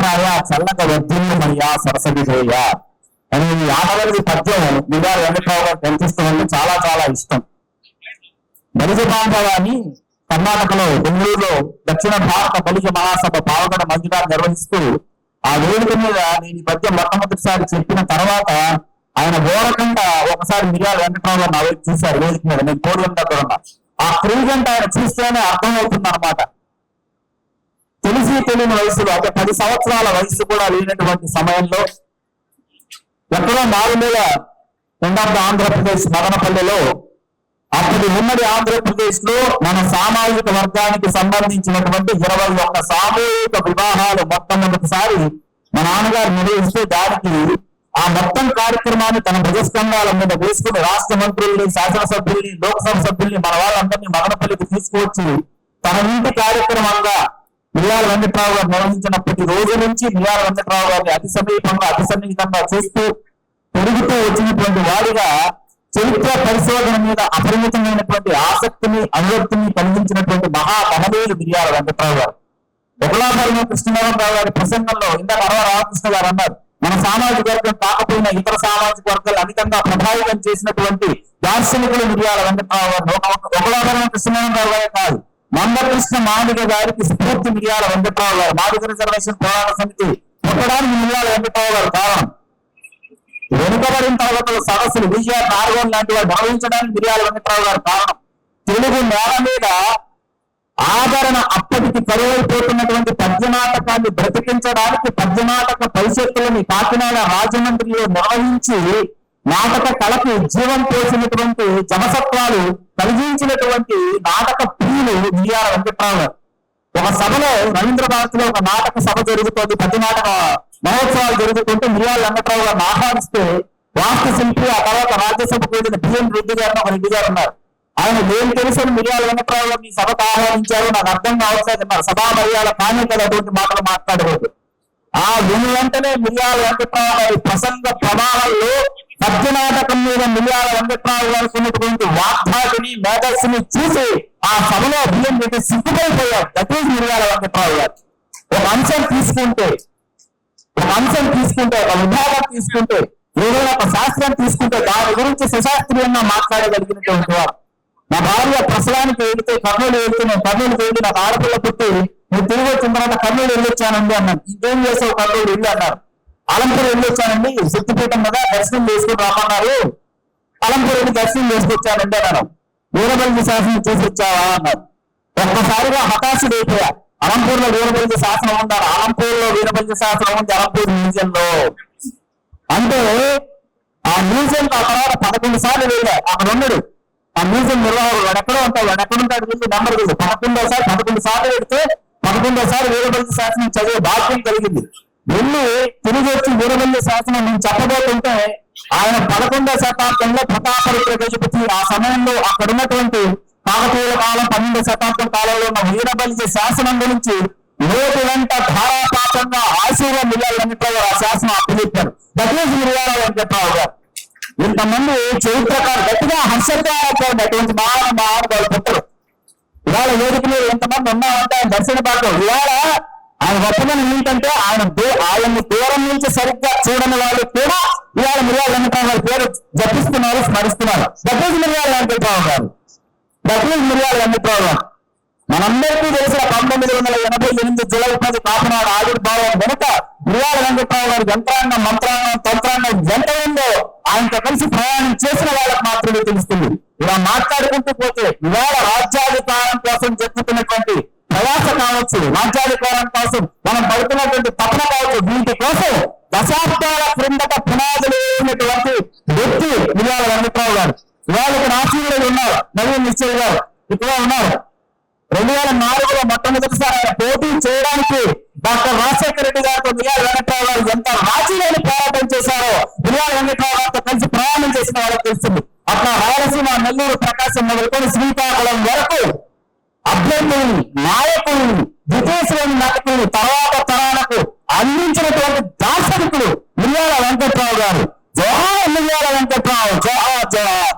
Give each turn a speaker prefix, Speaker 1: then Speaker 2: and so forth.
Speaker 1: చల్లగాయ చల్లక వర్ధిల్లమయ్యా సరసవిజయ అని ఈ ఆటలది పద్యం మిర్యాల వెంకట్రావు గారు కనిపిస్తుందంటే చాలా చాలా ఇష్టం. బలిజ బాంధవాన్ని కర్ణాటకలో బెంగళూరులో దక్షిణ భారత బలిజ మహాసభ పాల్గొన మంజుగా నిర్వహిస్తూ ఆ వేదిక మీద నేను ఈ పద్యం మొట్టమొదటిసారి చెప్పిన తర్వాత ఆయన గోరకంట ఒకసారి మిర్యాల వెంకట్రావు గారు నా వైపు చూశారు వేదిక మీద. నేను పోడియం దగ్గర ఉన్నా. ఆ క్రీగంట ఆయన చూస్తేనే అర్థమవుతుంది అనమాట. తెలిసి తెలియని వయసులో అంటే 10 సంవత్సరాల వయసు కూడా లేనటువంటి సమయంలో ఎక్కడో మారుమూల రెండార్థ ఆంధ్రప్రదేశ్ మదనపల్లిలో అప్పటి ఉమ్మడి ఆంధ్రప్రదేశ్ లో మన సామాజిక వర్గానికి సంబంధించినటువంటి 21 సామూహిక వివాహాలు మొట్టమొదటిసారి మా నాన్నగారు నిర్వహిస్తే దానికి ఆ మొత్తం కార్యక్రమాన్ని తన భుజస్కంధాల మీద వేసుకుని రాష్ట్ర మంత్రుల్ని, శాసనసభ్యుల్ని, లోక్సభ సభ్యుల్ని మన వాళ్ళందరినీ మదనపల్లికి తీసుకువచ్చి తన ఇంటి కార్యక్రమంగా మిర్యాల వెంకట్రావు గారు నిర్వహించినప్పటి రోజు నుంచి మిర్యాల వెంకట్రావు గారిని అతి సమీపంగా అతి సన్నిహితంగా చూస్తూ పెరుగుతూ వచ్చినటువంటి వాడిగా చరిత్ర పరిశోధన మీద అపరిమితమైనటువంటి ఆసక్తిని అనురక్తిని కలిగించినటువంటి మహామహనీయులు మిర్యాల వెంకట్రావు గారు. ఒకలాభరణం కృష్ణనారాయణరావు గారి ప్రసంగంలో ఇందాక రామకృష్ణ గారు అన్నారు, మన సామాజిక వర్గం కాకపోయినా ఇతర సామాజిక వర్గాలు అధికంగా ప్రభావితం చేసినటువంటి దార్శనికులు మిర్యాల వెంకట్రావు గారు. ఒకలాభరణం కృష్ణనారాయణరావు గారే కాదు, మందకృష్ణ మాదిగ గారికి స్ఫూర్తి మిర్యాల వెంకట్రావు గారు. మాదిగ రిజర్వేషన్ పోరాట సమితి పుట్టడానికి మిర్యాల వెంకట్రావు గారు కారణం. వెనుకబడిన తరగతుల సదస్సులు విజయ నార్గోన్ లాంటి వారు భావించడానికి మిర్యాల వెంకట్రావు గారు కారణం. తెలుగు నేల మీద ఆదరణ అప్పటికి కరువైపోతున్నటువంటి పద్యనాటకాన్ని బ్రతికించడానికి పద్యనాటక పరిషత్తులని కాకినాడ రాజమండ్రిలో నిర్వహించి నాటక కళకి జీవం పోసినటువంటి జనసత్వాలు కలిగించినటువంటి నాటక ప్రియులు మిర్యాల వెంకట్రావు గారు. ఒక సభలో రవీంద్ర భారతిలో ఒక నాటక సభ జరుగుతుంది, పద్యనాటక మహోత్సవాలు జరుగుతుంటే మిర్యాల వెంకట్రావు గారిని ఆహ్వానిస్తే వాస్తు శిల్పి ఆ తర్వాత రాజ్యసభకు వెళ్ళిన బిఎన్ రెడ్డి గారు ఒక రెడ్డి గారు ఉన్నారు. ఆయన ఏం తెలుసని మిర్యాల వెంకట్రావు గారిని సభకు ఆహ్వానించారు నాకు అర్థం కావట్లేదు అన్నారు. సభా మర్యాద కానీ కదా అటువంటి మాటలు మాట్లాడలేదు. ఆ విని వెంటనే మిర్యాల వెంకట్రావు గారి ప్రసంగ ప్రమాణంలో పద్యనాటకం మీద మిర్యాల వెంకట్రావు గారికి ఉన్నటువంటి వాగ్దాటిని మేధస్సుని చూసి ఆ సభలో బియ్యం రెడ్డి సిగ్గుపడిపోయారు. దట్ ఈజ్ మిర్యాల వెంకట్రావు గారు. ఒక అంశం తీసుకుంటే ఒక విభాగం తీసుకుంటే ఏదైనా ఒక శాస్త్రం తీసుకుంటే దాని గురించి సుశాస్త్రీయంగా మాట్లాడగలిగినటువంటి వారు. నా భార్య ప్రసవానికి వెళితే కర్నూలు వెళ్తున్నాను, కర్నూలుకి వెళ్ళి నాకు ఆడపిల్ల పుట్టి నేను తిరిగి వచ్చిన తర్వాత కర్నూలు వెళ్ళొచ్చానండి అన్నాను. ఇంకేం చేసావు కర్నూలు వెళ్ళి అన్నారు. అలంపూర్ వెళ్ళొచ్చానండి, శక్తిపీఠం మీద దర్శనం చేసుకుని రమ్మన్నారు, అలంపూర్ వెళ్ళి దర్శనం చేసుకొచ్చానండి అన్నాను. వీరబల్లి శాసనం చూసి వచ్చావా అన్నారు. ఒక్కసారిగా హతాశుడు అయిపోయా. అలంపూర్ లో వీరబల్లి శాసనం ఉన్నారు, అలంపూర్ లో వీరబల్లి శాసనం ఉంది అలంపూర్ మ్యూజియం లో. అంటే ఆ మ్యూజియం ఆ తర్వాత 11 సార్లు వెళ్ళా. అక్కడ ఉన్నాడు ఆ మ్యూజియం నిర్వాహకుడు, వాడు ఎక్కడో ఉంటాడు, వాడు ఎక్కడుంటాడు వెళ్ళి నెంబర్ వెళ్ళి 11 సార్లు వెళితే 11 వీరబల్లి శాసనం చదివే భాగ్యం కలిగింది. వెళ్ళి తిరిగి వచ్చి వీరబల్లి శాసనం నేను చెప్పబోతుంటే ఆయన 11వ శతాబ్దంలో ప్రతాపరుద్ర గజపతి ఆ సమయంలో అక్కడ ఉన్నటువంటి కాకతీయుల కాలం 12వ శతాబ్దం కాలంలో ఉన్న వీరబల్లి శాసనం గురించి నోటి వెంట ధారాపాతంగా ఆశీర్వాద మిర్యాల వెంకట్రావు గారు ఆ శాసనం అప్పచెప్పారు. దట్ ఈజ్ మిర్యాల వెంకట్రావు గారు. ఇంతమంది చరిత్రకారు గట్టిగా హర్షించాలి అటువంటి మహానుభావులు పుట్టరు. ఇవాళ వేదిక మీద ఎంతమంది ఉన్నామంటే ఆయన దర్శన భాగం. ఇవాళ ఆయన గొప్పదనం ఏంటంటే ఆయన్ని దూరం నుంచి సరిగ్గా చూడని వాళ్ళు కూడా ఇవాళ మిర్యాల వెంకట్రావు గారి పేరు జపిస్తున్నారు, స్మరిస్తున్నారు. దట్ ఈజ్ మిర్యాల వెంకట్రావు గారు. దట్ ఈజ్ మిర్యాల వెంకట్రావు గారు. మనందరికీ తెలిసిన 1988 జూలై 10 కాకినాడ ఆవిర్భావం వెనుక మిర్యాల వెంకట్రావు గారి యంత్రాంగం, మంత్రాంగం, తంత్రాంగం ఎంత ఉందో ఆయనతో కలిసి ప్రయాణం చేసిన వాళ్ళకి మాత్రమే తెలుస్తుంది. ఇలా మాట్లాడుకుంటూ పోతే ఇవాళ రాజ్యాధికారం కోసం చెప్పుతున్నటువంటి ప్రయాస కావచ్చు, రాజ్యాధికారం కోసం మనం పడుతున్నటువంటి తపన కావచ్చు, వీటి కోసం దశాబ్దాల క్రిందట పునాదులు వేసినటువంటి వ్యక్తి మిర్యాల వెంకట్రావు గారు. ఇవాళ ఇక్కడ ఆశీర్వాదులు ఉన్నారు, నవీన్ నిశ్చయ్ గారు ఇక్కడ ఉన్నారు. 2004లో మొట్టమొదటిసారి ఆయన పోటీ చేయడానికి డాక్టర్ రాజశేఖర రెడ్డి గారితో మిర్యాల వెంకట్రావు గారు ఎంత రాజీలేని పోరాటం చేశారో మిర్యాల వెంకట్రావు గారితో కలిసి ప్రయాణం చేసిన వాళ్ళకి తెలుస్తుంది. అట్లా రాయలసీమ, నెల్లూరు, ప్రకాశం మొదలుకొని శ్రీకాకుళం వరకు అభ్యర్థుల్ని, నాయకుల్ని, ద్వితీయశ్రేణి నాయకుల్ని తర్వాత తరాలకు అందించినటువంటి దార్శనికుడు మిర్యాల వెంకట్రావు గారు. జోహార్ మిర్యాల వెంకట్రావు, జోహార్ జోహార్.